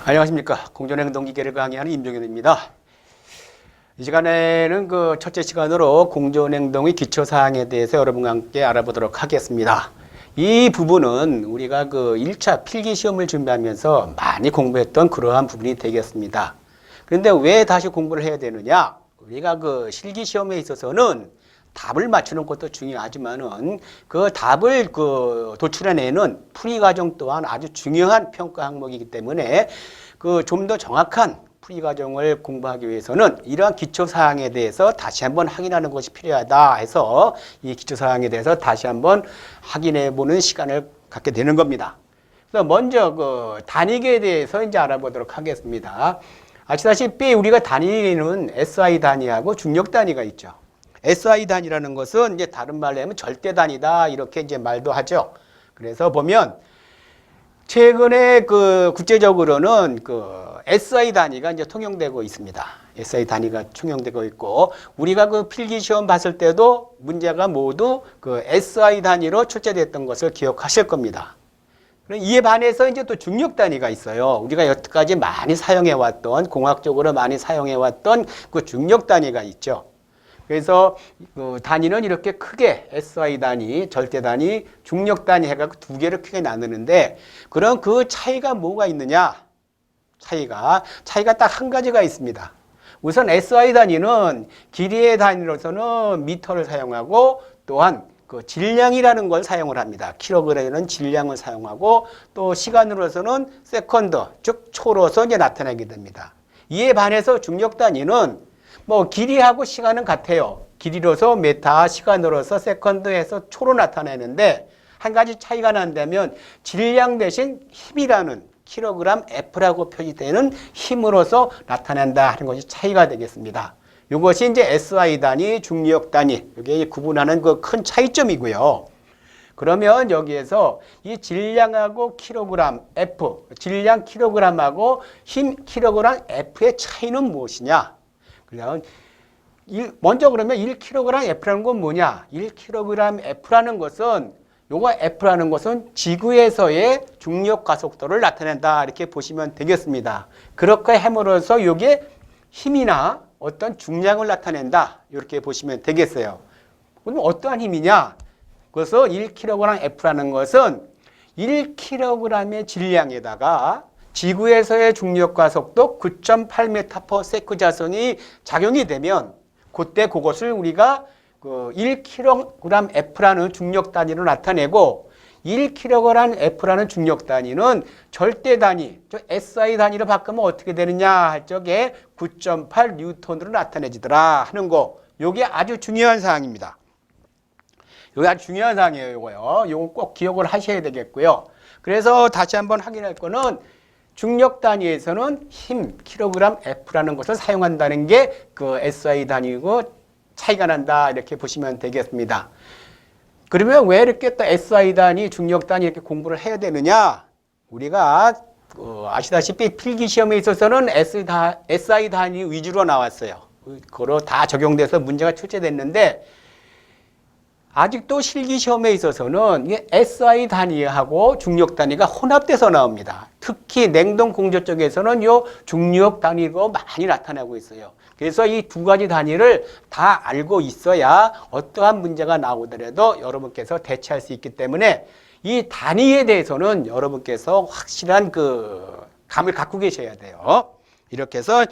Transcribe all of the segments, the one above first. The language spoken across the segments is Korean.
안녕하십니까. 공존행동기계를 강의하는 임종현입니다. 이 시간에는 첫째 시간으로 공존행동의 기초사항에 대해서 여러분과 함께 알아보도록 하겠습니다. 이 부분은 우리가 1차 필기시험을 준비하면서 많이 공부했던 그러한 부분이 되겠습니다. 그런데 왜 다시 공부를 해야 되느냐? 우리가 실기시험에 있어서는 답을 맞추는 것도 중요하지만은 그 답을 도출해내는 풀이 과정 또한 아주 중요한 평가 항목이기 때문에 좀 더 정확한 풀이 과정을 공부하기 위해서는 이러한 기초 사항에 대해서 다시 한번 확인하는 것이 필요하다 해서 이 기초 사항에 대해서 다시 한번 확인해 보는 시간을 갖게 되는 겁니다. 그래서 먼저 단위계에 대해서 이제 알아보도록 하겠습니다. 아시다시피 우리가 단위는 SI 단위하고 중력 단위가 있죠. SI 단위라는 것은 이제 다른 말로 하면 절대 단위다 이렇게 이제 말도 하죠. 그래서 보면 최근에 국제적으로는 SI 단위가 이제 통용되고 있습니다. SI 단위가 통용되고 있고 우리가 필기 시험 봤을 때도 문제가 모두 SI 단위로 출제됐던 것을 기억하실 겁니다. 이에 반해서 이제 또 중력 단위가 있어요. 우리가 여태까지 많이 사용해 왔던 공학적으로 많이 사용해 왔던 중력 단위가 있죠. 그래서 단위는 이렇게 크게 SI 단위, 절대 단위, 중력 단위 해갖고 두 개를 크게 나누는데 그럼 그 차이가 뭐가 있느냐? 차이가 딱 한 가지가 있습니다. 우선 SI 단위는 길이의 단위로서는 미터를 사용하고 또한 질량이라는 걸 사용을 합니다. 킬로그램이라는 질량을 사용하고 또 시간으로서는 세컨드, 즉 초로서 이제 나타내게 됩니다. 이에 반해서 중력 단위는 길이하고 시간은 같아요. 길이로서 메타, 시간으로서 세컨드에서 초로 나타내는데 한 가지 차이가 난다면 질량 대신 힘이라는 킬로그램 F라고 표시되는 힘으로서 나타낸다 하는 것이 차이가 되겠습니다. 이것이 이제 SI 단위, 중력 단위 이게 구분하는 큰 차이점이고요. 그러면 여기에서 이 질량하고 킬로그램 F, 질량 킬로그램하고 힘 킬로그램 F의 차이는 무엇이냐? 먼저 그러면 1kg F라는 건 뭐냐? 1kg F라는 것은 요거 F라는 것은 지구에서의 중력 가속도를 나타낸다 이렇게 보시면 되겠습니다. 그렇게 함으로써 요게 힘이나 어떤 중량을 나타낸다 이렇게 보시면 되겠어요. 그럼 어떠한 힘이냐? 그래서 1kg F라는 것은 1kg의 질량에다가 지구에서의 중력 가속도 9.8m/s 자성이 작용이 되면 그때 그것을 우리가 1kg F라는 중력 단위로 나타내고 1kg F라는 중력 단위는 절대 단위, SI 단위로 바꾸면 어떻게 되느냐 할 적에 9.8N으로 나타내지더라 하는 거. 이게 아주 중요한 사항입니다. 이게 아주 중요한 사항이에요. 이거요. 이거 꼭 기억을 하셔야 되겠고요. 그래서 다시 한번 확인할 거는 중력 단위에서는 힘, 킬로그램 F라는 것을 사용한다는 게 SI 단위고 차이가 난다 이렇게 보시면 되겠습니다. 그러면 왜 이렇게 또 SI 단위, 중력 단위 이렇게 공부를 해야 되느냐? 우리가 아시다시피 필기 시험에 있어서는 SI 단위 위주로 나왔어요. 그거로 다 적용돼서 문제가 출제됐는데 아직도 실기시험에 있어서는 SI 단위하고 중력 단위가 혼합돼서 나옵니다. 특히 냉동 공조 쪽에서는 요 중력 단위가 많이 나타나고 있어요. 그래서 이 두 가지 단위를 다 알고 있어야 어떠한 문제가 나오더라도 여러분께서 대처할 수 있기 때문에 이 단위에 대해서는 여러분께서 확실한 감을 갖고 계셔야 돼요. 이렇게 해서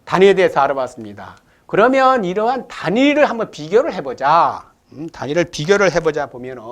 단위에 대해서 알아봤습니다. 그러면 이러한 단위를 한번 비교를 해보자. 단위를 비교를 해보자 보면은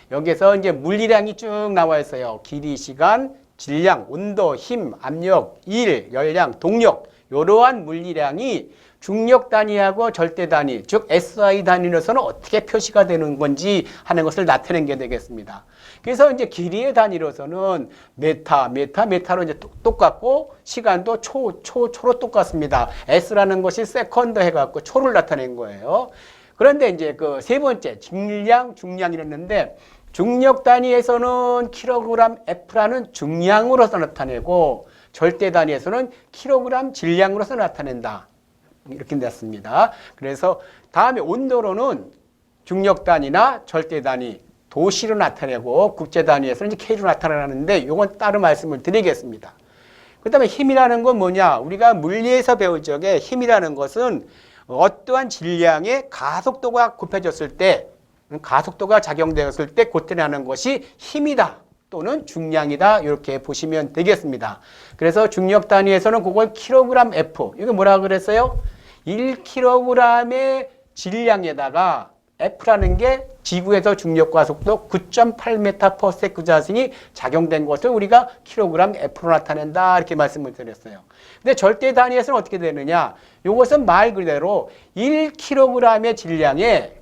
여기서 이제 물리량이 쭉 나와 있어요. 길이, 시간, 질량, 온도, 힘, 압력, 일, 열량, 동력 이러한 물리량이 중력 단위하고 절대 단위, 즉 SI 단위로서는 어떻게 표시가 되는 건지 하는 것을 나타낸 게 되겠습니다. 그래서 이제 길이의 단위로서는 메타로 이제 똑같고 시간도 초로 똑같습니다. S라는 것이 세컨드 해갖고 초를 나타낸 거예요. 그런데 이제 세 번째 질량, 중량이랬는데 중력 단위에서는 킬로그램 F라는 중량으로서 나타내고 절대 단위에서는 킬로그램 질량으로서 나타낸다. 이렇게 됐습니다. 그래서 다음에 온도로는 중력 단위나 절대 단위 도시로 나타내고 국제 단위에서는 이제 K로 나타나는데 이건 따로 말씀을 드리겠습니다. 그 다음에 힘이라는 건 뭐냐? 우리가 물리에서 배울 적에 힘이라는 것은 어떠한 질량의 가속도가 곱해졌을 때, 가속도가 작용되었을 때 나타나는 것이 힘이다 또는 중량이다 이렇게 보시면 되겠습니다. 그래서 중력 단위에서는 그걸 킬로그램 F, 이게 뭐라고 그랬어요? 1kg의 질량에다가 F라는 게 지구에서 중력 가속도 9.8m/s 자승이 작용된 것을 우리가 킬로그램 F로 나타낸다 이렇게 말씀을 드렸어요. 근데 절대 단위에서는 어떻게 되느냐? 이것은 말 그대로 1kg의 질량에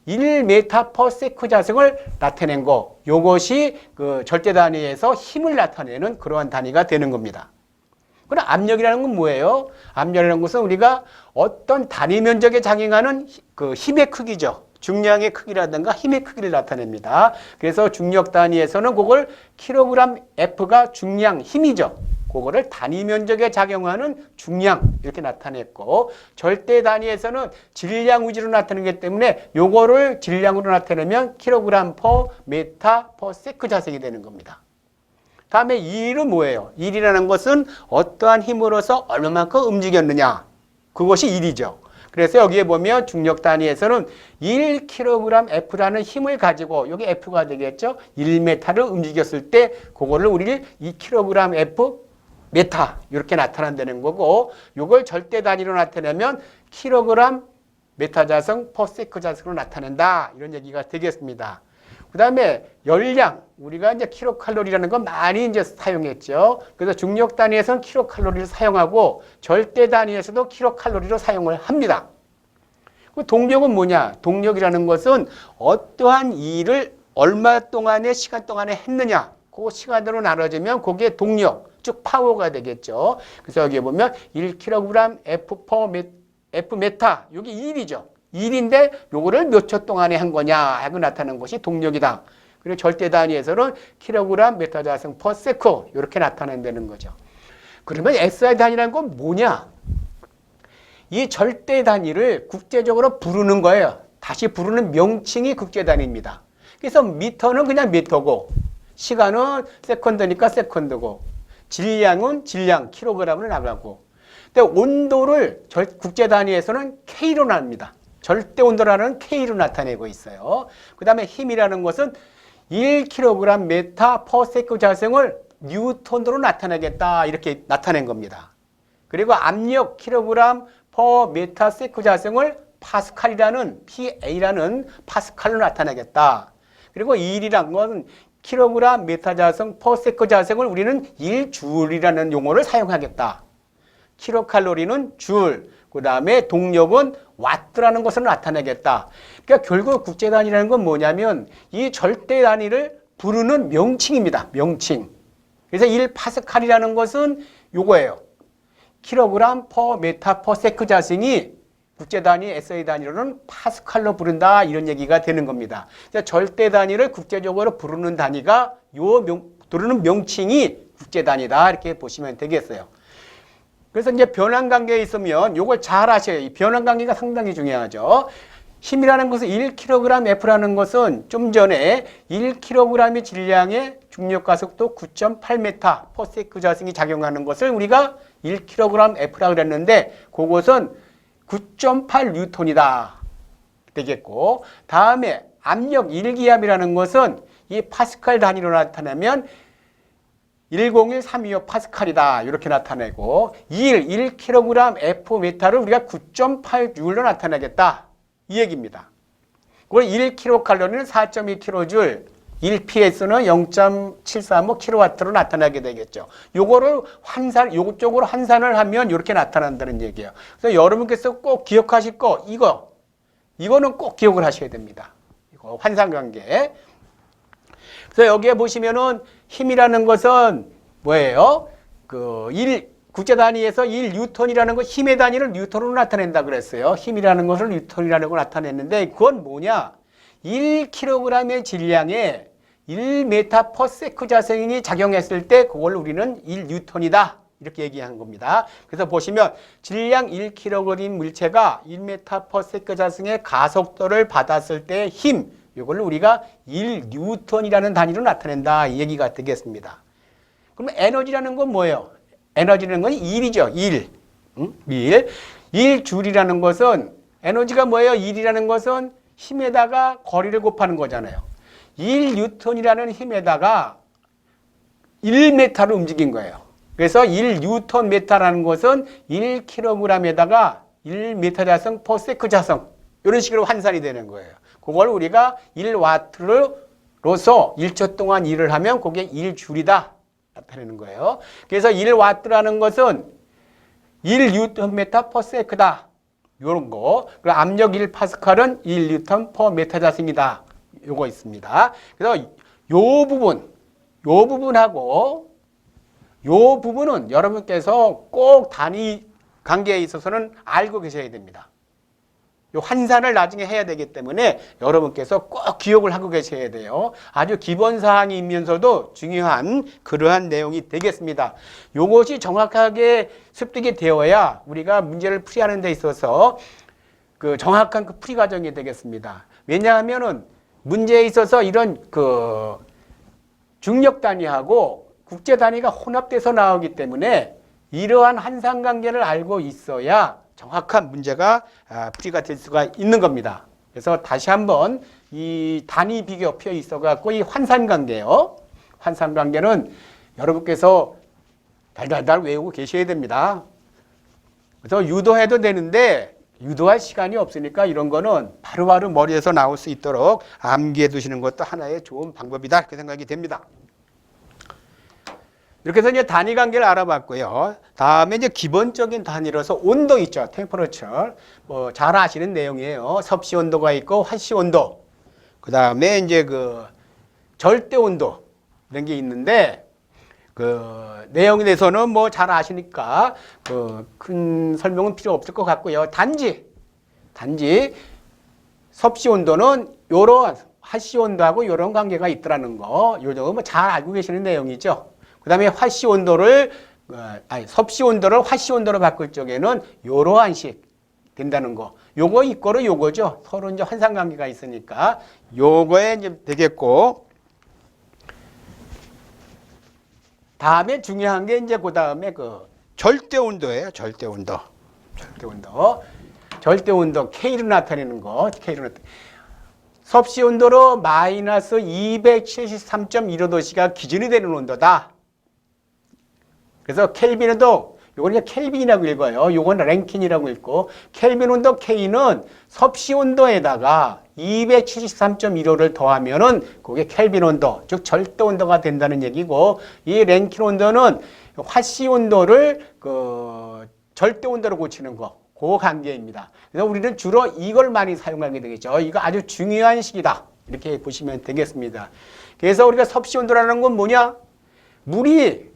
1m/s 자승을 나타낸 거. 이것이 그 절대 단위에서 힘을 나타내는 그러한 단위가 되는 겁니다. 그럼 압력이라는 건 뭐예요? 압력이라는 것은 우리가 어떤 단위 면적에 작용하는 그 힘의 크기죠. 중량의 크기라든가 힘의 크기를 나타냅니다. 그래서 중력 단위에서는 그걸 킬로그램 F가 중량 힘이죠. 그거를 단위 면적에 작용하는 중량 이렇게 나타냈고, 절대 단위에서는 질량 위주로 나타내기 때문에 요거를 질량으로 나타내면 킬로그램 퍼 메타 퍼 세크 자승이 되는 겁니다. 다음에 일은 뭐예요? 일이라는 것은 어떠한 힘으로서 얼마만큼 움직였느냐, 그것이 일이죠. 그래서 여기에 보면 중력 단위에서는 1kg F라는 힘을 가지고, 여기 F가 되겠죠? 1m를 움직였을 때 그거를 우리 2kg F 메타 이렇게 나타난다는 거고, 이걸 절대 단위로 나타내면 킬로그램 메타 자승 퍼 세크 자승으로 나타낸다 이런 얘기가 되겠습니다. 그 다음에 열량, 우리가 이제 킬로칼로리라는 건 많이 이제 사용했죠. 그래서 중력 단위에서는 킬로칼로리를 사용하고 절대 단위에서도 킬로칼로리로 사용을 합니다. 동력은 뭐냐? 동력이라는 것은 어떠한 일을 얼마 동안의 시간 동안에 했느냐, 그 시간으로 나눠지면 그게 동력, 즉 파워가 되겠죠. 그래서 여기 보면 1kg F 메타, 여기 1이죠. 1인데 요거를 몇 초 동안에 한 거냐 하고 나타나는 것이 동력이다. 그리고 절대 단위에서는 킬로그램 메타 자승 퍼 세크 이렇게 나타낸다는 거죠. 그러면 SI 단위라는 건 뭐냐? 이 절대 단위를 국제적으로 부르는 거예요. 다시 부르는 명칭이 국제 단위입니다. 그래서 미터는 그냥 미터고, 시간은 세컨드니까 세컨드고, 질량은 질량, 킬로그램으로 나가고, 근데 온도를 국제 단위에서는 K로 납니다. 절대 온도라는 K로 나타내고 있어요. 그 다음에 힘이라는 것은 1kg 메타 퍼 세크 자승을 뉴턴으로 나타내겠다 이렇게 나타낸 겁니다. 그리고 압력 킬로그램 퍼 메타 세크 자승을 파스칼이라는 PA라는 파스칼로 나타내겠다. 그리고 일이란 건 킬로그램 메타 자승 퍼 세크 자승을 우리는 1줄이라는 용어를 사용하겠다. 킬로칼로리는 줄, 그 다음에 동력은 와트라는 것을 나타내겠다. 그러니까 결국 국제 단위라는 건 뭐냐면 이 절대 단위를 부르는 명칭입니다. 명칭. 그래서 1파스칼이라는 것은 요거예요. 킬로그램 퍼 메타 퍼 세크 자승이 국제 단위 SI 단위로는 파스칼로 부른다 이런 얘기가 되는 겁니다. 그래서 절대 단위를 국제적으로 부르는 단위가 부르는 명칭이 국제 단위다 이렇게 보시면 되겠어요. 그래서 이제 변환 관계에 있으면 요걸 잘 아셔야, 이 변환 관계가 상당히 중요하죠. 힘이라는 것은 1kg F라는 것은 좀 전에 1kg의 질량의 중력 가속도 9.8m/s 자승이 작용하는 것을 우리가 1kg F라고 그랬는데 그것은 9.8N이다 되겠고, 다음에 압력 1기압이라는 것은 이 파스칼 단위로 나타내면 101325 파스칼이다 이렇게 나타내고, 1kg F 메타를 우리가 9.8J로 나타내겠다 이 얘기입니다. 그리고 1kcal는 4.2kJ, 1ps는 0.735kW로 나타나게 되겠죠. 요거를 요쪽으로 환산을 하면 이렇게 나타난다는 얘기예요. 그래서 여러분께서 꼭 기억하실 거 이거는 꼭 기억을 하셔야 됩니다. 이거 환산 관계. 그래서 여기에 보시면은 힘이라는 것은 뭐예요? 국제 단위에서 1뉴턴이라는 거, 힘의 단위를 뉴턴으로 나타낸다 그랬어요. 힘이라는 것을 뉴턴이라는 걸 나타냈는데 그건 뭐냐? 1kg의 질량에 1m/s 자승이 작용했을 때 그걸 우리는 1뉴턴이다 이렇게 얘기한 겁니다. 그래서 보시면 질량 1kg 물체가 1m/s 자승의 가속도를 받았을 때 힘, 이걸 우리가 1뉴턴이라는 단위로 나타낸다 이 얘기가 되겠습니다. 그럼 에너지라는 건 뭐예요? 에너지라는 건 1이죠. 1. 1. 1줄이라는 것은 에너지가 뭐예요? 1이라는 것은 힘에다가 거리를 곱하는 거잖아요. 1뉴턴이라는 힘에다가 1m를 움직인 거예요. 그래서 1뉴턴 메타라는 것은 1kg에다가 1m 자성 per sec 자성 이런 식으로 환산이 되는 거예요. 그걸 우리가 1와트로서 1초 동안 일을 하면 그게 1줄이다 나타내는 거예요. 그래서 1와트라는 것은 1뉴턴 per sec다. 이런 거. 그리고 압력 1파스칼은 1뉴턴 per 메타자승이다. 요거 있습니다. 그래서 요 부분하고 요 부분은 여러분께서 꼭 단위 관계에 있어서는 알고 계셔야 됩니다. 요 환산을 나중에 해야 되기 때문에 여러분께서 꼭 기억을 하고 계셔야 돼요. 아주 기본 사항이면서도 중요한 그러한 내용이 되겠습니다. 요것이 정확하게 습득이 되어야 우리가 문제를 풀이하는 데 있어서 그 정확한 그 풀이 과정이 되겠습니다. 왜냐하면은 문제에 있어서 이런 그 중력 단위하고 국제 단위가 혼합돼서 나오기 때문에 이러한 환산 관계를 알고 있어야 정확한 문제가 풀이가 될 수가 있는 겁니다. 그래서 다시 한번 이 단위 비교표 있어갖고 이 환산 관계요. 환산 관계는 여러분께서 달달달 외우고 계셔야 됩니다. 그래서 유도해도 되는데 유도할 시간이 없으니까 이런 거는 바로바로 머리에서 나올 수 있도록 암기해 두시는 것도 하나의 좋은 방법이다 이렇게 생각이 됩니다. 이렇게 해서 이제 단위 관계를 알아봤고요. 다음에 이제 기본적인 단위로서 온도 있죠. 템퍼러처. 뭐 잘 아시는 내용이에요. 섭씨 온도가 있고 화씨 온도. 그 다음에 이제 그 절대 온도 이런 게 있는데 그 내용에 대해서는 뭐 잘 아시니까 그 큰 설명은 필요 없을 것 같고요. 단지 섭씨 온도는 요런 화씨 온도하고 요런 관계가 있더라는 거. 요 정도 뭐 잘 알고 계시는 내용이죠. 그 다음에 화씨 온도를, 섭씨 온도를 화씨 온도로 바꿀 적에는 요러한 식 된다는 거. 요거 이거로 요거죠. 서로 이제 환산 관계가 있으니까 요거에 이제 되겠고. 다음에 중요한 게 이제 그 다음에 그 절대 온도예요. 절대 온도. 절대 온도. K로 나타내는 거. 섭씨 온도로 마이너스 273.15도씨가 기준이 되는 온도다. 그래서 켈빈온도, 요거는 켈빈이라고 읽어요. 요거는 랭킨이라고 읽고, 켈빈 온도 K는 섭씨 온도에다가 273.15를 더하면은 그게 켈빈 온도, 즉 절대 온도가 된다는 얘기고, 이 랭킨 온도는 화씨 온도를 그 절대 온도로 고치는 거, 그 관계입니다. 그래서 우리는 주로 이걸 많이 사용하게 되겠죠. 이거 아주 중요한 식이다. 이렇게 보시면 되겠습니다. 그래서 우리가 섭씨 온도라는 건 뭐냐? 물이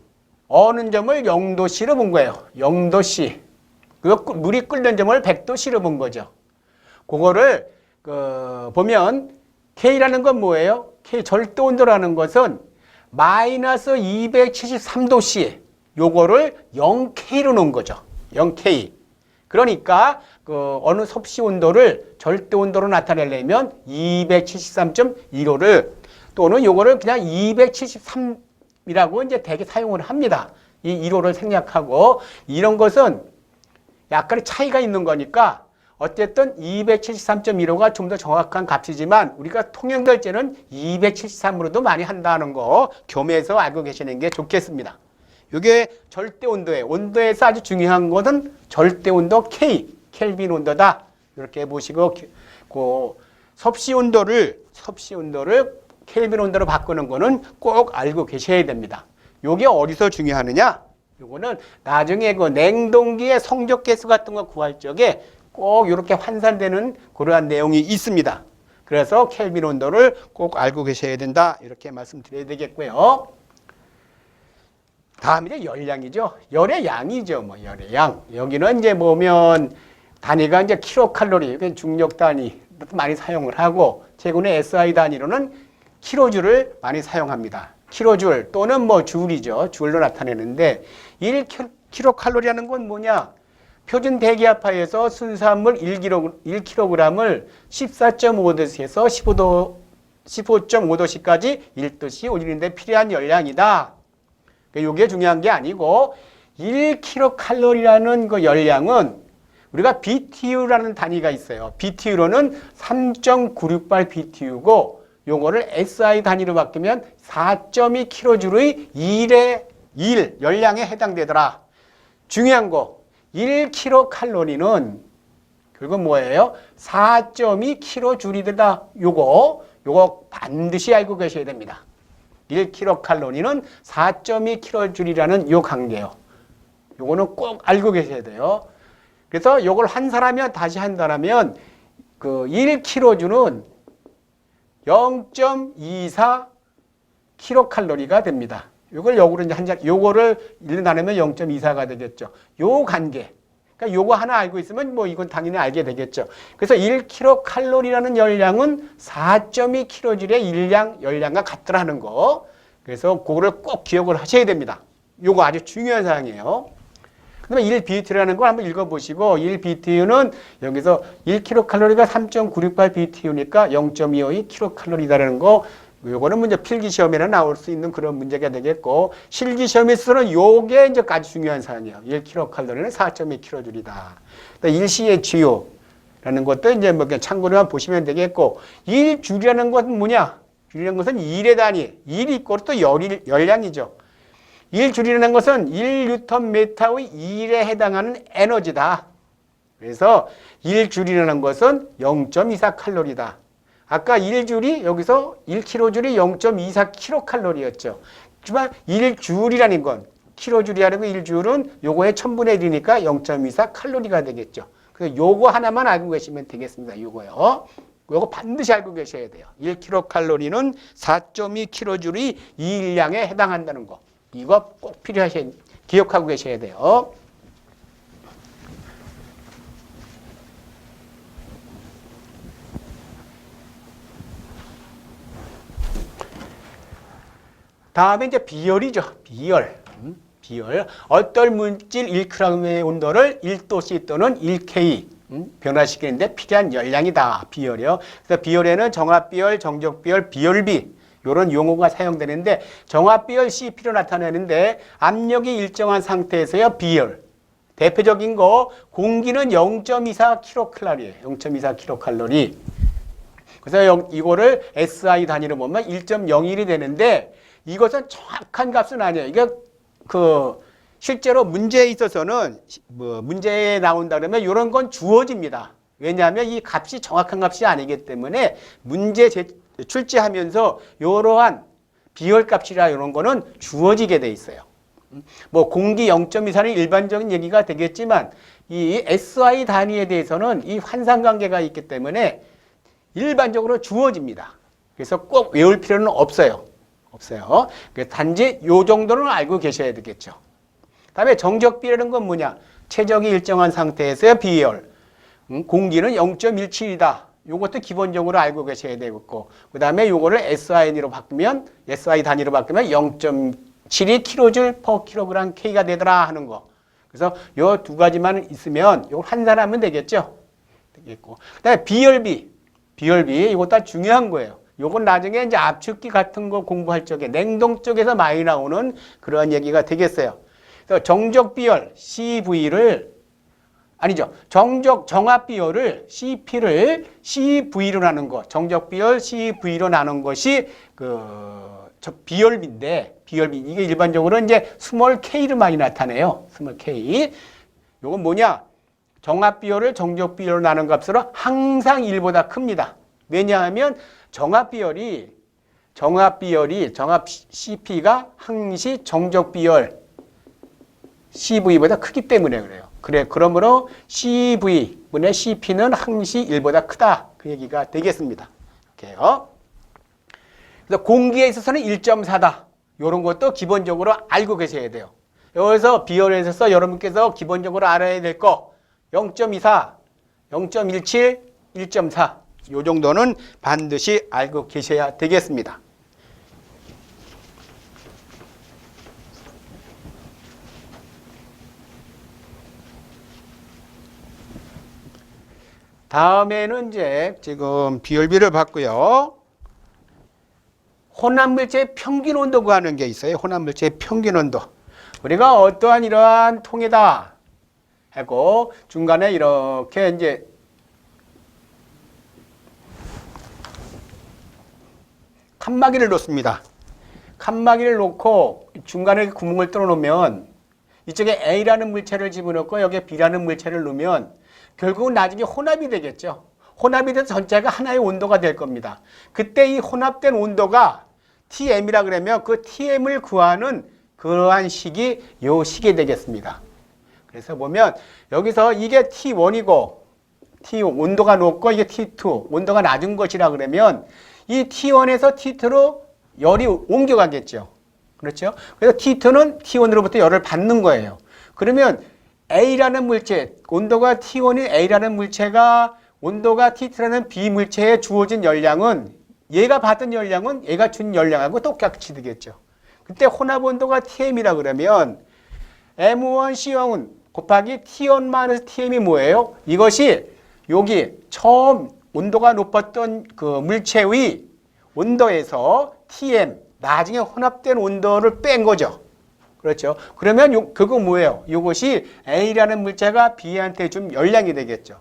어느 점을 0도씨로 본 거예요. 0도씨. 물이 끓는 점을 100도씨로 본 거죠. 그거를 보면 K라는 건 뭐예요? K 절대 온도라는 것은 마이너스 273도씨. 요거를 0K로 놓은 거죠. 0K. 그러니까 어느 섭씨 온도를 절대 온도로 나타내려면 273.15를 또는 요거를 그냥 273이라고 이제 대개 사용을 합니다. 이 1호를 생략하고 이런 것은 약간의 차이가 있는 거니까 어쨌든 273.15가 좀 더 정확한 값이지만 우리가 통영결제는 273으로도 많이 한다는 거 겸해서 알고 계시는 게 좋겠습니다. 이게 절대 온도예요. 온도에서 아주 중요한 것은 절대 온도 K, 켈빈 온도다. 이렇게 보시고 그 섭씨 온도를 켈빈 온도로 바꾸는 거는 꼭 알고 계셔야 됩니다. 요게 어디서 중요하느냐? 요거는 나중에 그 냉동기의 성적 개수 같은 거 구할 적에 꼭 이렇게 환산되는 그러한 내용이 있습니다. 그래서 켈빈 온도를 꼭 알고 계셔야 된다. 이렇게 말씀드려야 되겠고요. 다음 이제 열량이죠. 열의 양이죠. 뭐 열의 양. 여기는 이제 보면 단위가 이제 킬로칼로리, 중력 단위 많이 사용을 하고 최근에 SI 단위로는 킬로줄을 많이 사용합니다. 킬로줄 또는 뭐 줄이죠. 줄로 나타내는데 1킬로칼로리라는 건 뭐냐? 표준 대기압하에서 순수함물 1kg을 14.5도에서 15도 15.5도씨까지 1도씨 올리는데 필요한 열량이다. 이게 중요한 게 아니고 1kcal라는 그 열량은 우리가 BTU라는 단위가 있어요. BTU로는 3.968 BTU고 요거를 SI 단위로 바꾸면 4.2kJ의 1의 열량에 해당되더라. 중요한 거 1kcal는 결국 뭐예요? 4.2kJ이다. 요거 반드시 알고 계셔야 됩니다. 1kcal는 4.2kJ라는 요 관계요. 요거는 꼭 알고 계셔야 돼요. 그래서 요걸 환산하면 다시 한다면 그 1kJ는 0.24kcal가 됩니다. 요걸 역으로 이제 요거를 1로 나누면 0.24가 되겠죠. 요 관계. 그러니까 요거 하나 알고 있으면 뭐 이건 당연히 알게 되겠죠. 그래서 1kcal라는 열량은 4.2kJ의 열량과 같더라는 거. 그래서 그거를 꼭 기억을 하셔야 됩니다. 요거 아주 중요한 사항이에요. 그다음에 1BTU라는 걸 한번 읽어보시고 1BTU는 여기서 1kcal가 3.968 BTU니까 0.252kcal이라는 거 요거는 문제 필기시험에는 나올 수 있는 그런 문제가 되겠고 실기시험에서는 요게 이제 아주 중요한 사항이에요. 1kcal는 4.2kJ이다. 일CHU라는 것도 이제 뭐 참고로만 보시면 되겠고 1J라는 것은 뭐냐? J라는 것은 1의 단위, 1이 있고 또 열량이죠. 1J라는 것은 1Nm의 1에 해당하는 에너지다. 그래서 1J라는 것은 0.24칼로리다. 아까 1J이 여기서 1kJ이 0.24kcal였죠. 하지만 1J라는 건 kJ라는 거 1J는 요거의 1000분의 1이니까 0.24칼로리가 되겠죠. 그래서 요거 하나만 알고 계시면 되겠습니다. 요거요. 요거 반드시 알고 계셔야 돼요. 1kcal는 4.2kJ의 일량에 해당한다는 거. 이거 꼭 기억하고 계셔야 돼요. 다음에 이제 비열이죠. 비열. 어떤 물질 1g의 온도를 1도씨 또는 1K 변화시키는데 필요한 열량이다. 비열이요. 그래서 비열에는 정합비열, 정적비열, 비열비 이런 용어가 사용되는데 정합비열 CP로 나타내는데 압력이 일정한 상태에서요. 비열. 대표적인 거 공기는 0.24kcal이에요. 0.24kcal. 그래서 이거를 SI 단위로 보면 1.01이 되는데 이것은 정확한 값은 아니에요. 이게 실제로 문제에 있어서는 문제에 나온다 그러면 이런 건 주어집니다. 왜냐하면 이 값이 정확한 값이 아니기 때문에 문제 출제하면서 이러한 비열값이라 이런 거는 주어지게 돼 있어요. 뭐 공기 0.24는 일반적인 얘기가 되겠지만 이 SI 단위에 대해서는 이 환상관계가 있기 때문에 일반적으로 주어집니다. 그래서 꼭 외울 필요는 없어요. 단지 요 정도는 알고 계셔야 되겠죠. 다음에 정적비라는 건 뭐냐? 최적이 일정한 상태에서의 비열. 공기는 0.17이다. 요것도 기본적으로 알고 계셔야 되겠고, 그 다음에 요거를 SI 단위로 바꾸면 0.72kJ/kg K가 되더라 하는 거. 그래서 요 두 가지만 있으면 요걸 환산하면 되겠죠. 되겠고. 그다음에 비열비 이것도 아주 중요한 거예요. 요건 나중에 이제 압축기 같은 거 공부할 적에 냉동 쪽에서 많이 나오는 그런 얘기가 되겠어요. 그래서 정적비열 CV를 정합비열을 CP를 CV로 나눈 거, 정적비열 CV로 나눈 것이 비열비인데, 이게 일반적으로 이제 스몰 K로 많이 나타내요. 스몰 K. 요건 뭐냐? 정합비열을 정적비열로 나눈 값으로 항상 1보다 큽니다. 왜냐하면 정합 CP가 항시 정적비열 CV보다 크기 때문에 그래요. 그러므로 CV분의 CP는 항시 1보다 크다. 그 얘기가 되겠습니다. 이렇게요. 그래서 공기에 있어서는 1.4다. 이런 것도 기본적으로 알고 계셔야 돼요. 여기서 비열에 있어서 여러분께서 기본적으로 알아야 될 거 0.24, 0.17, 1.4 이 정도는 반드시 알고 계셔야 되겠습니다. 다음에는 이제 지금 비열비를 봤고요. 혼합물체의 평균 온도 구하는 게 있어요. 혼합물체의 평균 온도. 우리가 어떠한 이러한 통에다 하고 중간에 이렇게 이제 칸막이를 놓습니다. 칸막이를 놓고 중간에 구멍을 뚫어 놓으면 이쪽에 A라는 물체를 집어넣고 여기에 B라는 물체를 넣으면 결국은 나중에 혼합이 되겠죠. 혼합이 돼서 전체가 하나의 온도가 될 겁니다. 그때 이 혼합된 온도가 TM이라 그러면 그 TM을 구하는 그러한 식이 요 식이 되겠습니다. 그래서 보면 여기서 이게 T1이고 T 온도가 높고 이게 T2 온도가 낮은 것이라 그러면 이 T1에서 T2로 열이 옮겨가겠죠. 그렇죠? 그래서 T2는 T1으로부터 열을 받는 거예요. 그러면 A라는 물체, 온도가 T1인 A라는 물체가 온도가 T2라는 B 물체에 주어진 열량은 얘가 받은 열량은 얘가 준 열량하고 똑같이 되겠죠. 그때 혼합 온도가 TM이라 그러면 M1C0은 곱하기 T1-TM이 뭐예요? 이것이 여기 처음 온도가 높았던 그 물체의 온도에서 TM, 나중에 혼합된 온도를 뺀 거죠. 그렇죠. 그러면 그거 뭐예요? 이것이 A라는 물체가 B한테 준 열량이 되겠죠.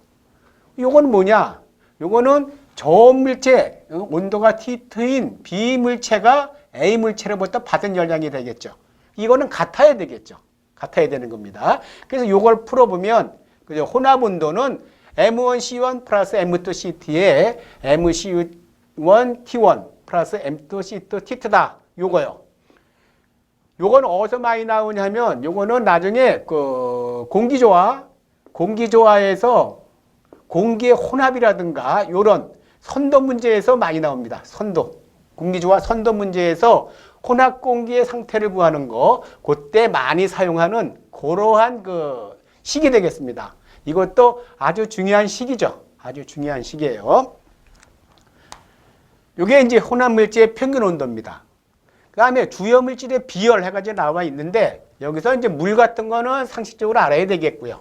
이건 뭐냐? 이거는 저온 물체, 온도가 T2인 B 물체가 A 물체로부터 받은 열량이 되겠죠. 이거는 같아야 되겠죠. 같아야 되는 겁니다. 그래서 이걸 풀어보면 그죠? 혼합 온도는 M1C1 플러스 M2C2에 MC1T1 플러스 M2C2 T2다. 요거요. 요건 어디서 많이 나오냐면 요거는 나중에 그 공기조화에서 공기의 혼합이라든가 요런 선도 문제에서 많이 나옵니다. 선도. 공기조화 선도 문제에서 혼합 공기의 상태를 구하는 거 그때 많이 사용하는 그러한 그 식이 되겠습니다. 이것도 아주 중요한 식이죠. 아주 중요한 식이에요. 이게 이제 혼합 물질의 평균 온도입니다. 그 다음에 주요 물질의 비열 해가지고 나와 있는데 여기서 이제 물 같은 거는 상식적으로 알아야 되겠고요.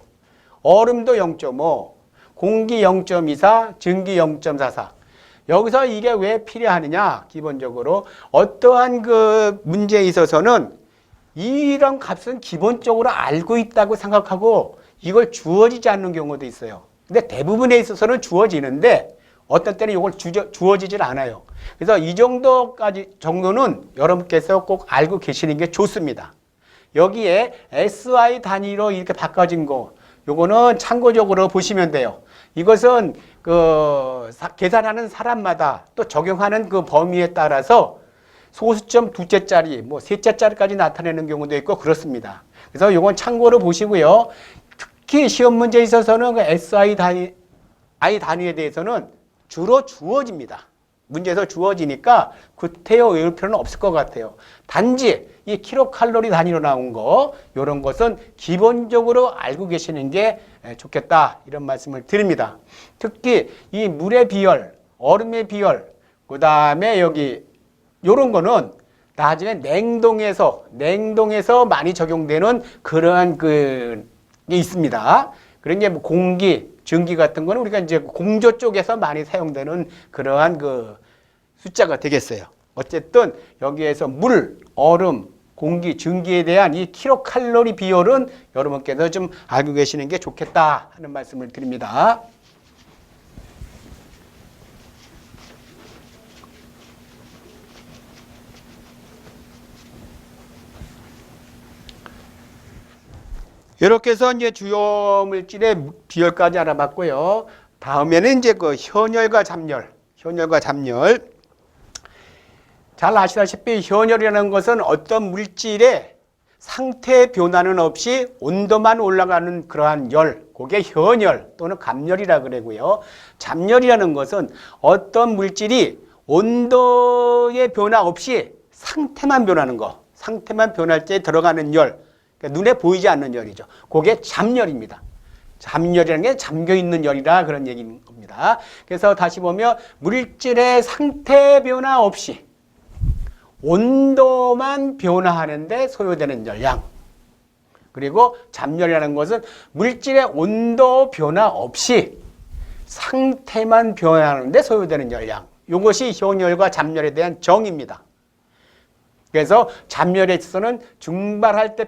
얼음도 0.5, 공기 0.24, 증기 0.44. 여기서 이게 왜 필요하느냐? 기본적으로 어떠한 그 문제에 있어서는 이런 값은 기본적으로 알고 있다고 생각하고 이걸 주어지지 않는 경우도 있어요. 근데 대부분에 있어서는 주어지는데 어떤 때는 이걸 주어지질 않아요. 그래서 이 정도는 여러분께서 꼭 알고 계시는 게 좋습니다. 여기에 SI 단위로 이렇게 바꿔진 거, 요거는 참고적으로 보시면 돼요. 이것은 그 계산하는 사람마다 또 적용하는 그 범위에 따라서 소수점 두째짜리, 뭐 셋째짜리까지 나타내는 경우도 있고 그렇습니다. 그래서 요건 참고로 보시고요. 특히 시험 문제에 있어서는 그 SI 단위에 대해서는 주로 주어집니다. 문제에서 주어지니까 구태여 외울 필요는 없을 것 같아요. 단지 이 킬로칼로리 단위로 나온 거 이런 것은 기본적으로 알고 계시는 게 좋겠다 이런 말씀을 드립니다. 특히 이 물의 비열, 얼음의 비열, 그 다음에 여기 이런 거는 나중에 냉동에서 많이 적용되는 그러한 게 있습니다. 그런 게 뭐 공기, 증기 같은 거는 우리가 이제 공조 쪽에서 많이 사용되는 그러한 그 숫자가 되겠어요. 어쨌든 여기에서 물, 얼음, 공기, 증기에 대한 이 킬로칼로리 비율은 여러분께서 좀 알고 계시는 게 좋겠다 하는 말씀을 드립니다. 이렇게 해서 이제 주요 물질의 비율까지 알아봤고요. 다음에는 이제 그 현열과 잡열. 잘 아시다시피 현열이라는 것은 어떤 물질의 상태 변화는 없이 온도만 올라가는 그러한 열, 그게 현열 또는 갑열이라 그러고요. 잡열이라는 것은 어떤 물질이 온도의 변화 없이 상태만 변하는 거, 상태만 변할 때 들어가는 열, 그러니까 눈에 보이지 않는 열이죠. 그게 잡열입니다. 잡열이라는 게 잠겨있는 열이라 그런 얘기인 겁니다. 그래서 다시 보면 물질의 상태 변화 없이 온도만 변화하는데 소요되는 열량. 그리고 잡열이라는 것은 물질의 온도 변화 없이 상태만 변화하는데 소요되는 열량. 이것이 현열과 잡열에 대한 정의입니다. 그래서 잔멸에 있어서는 증발할 때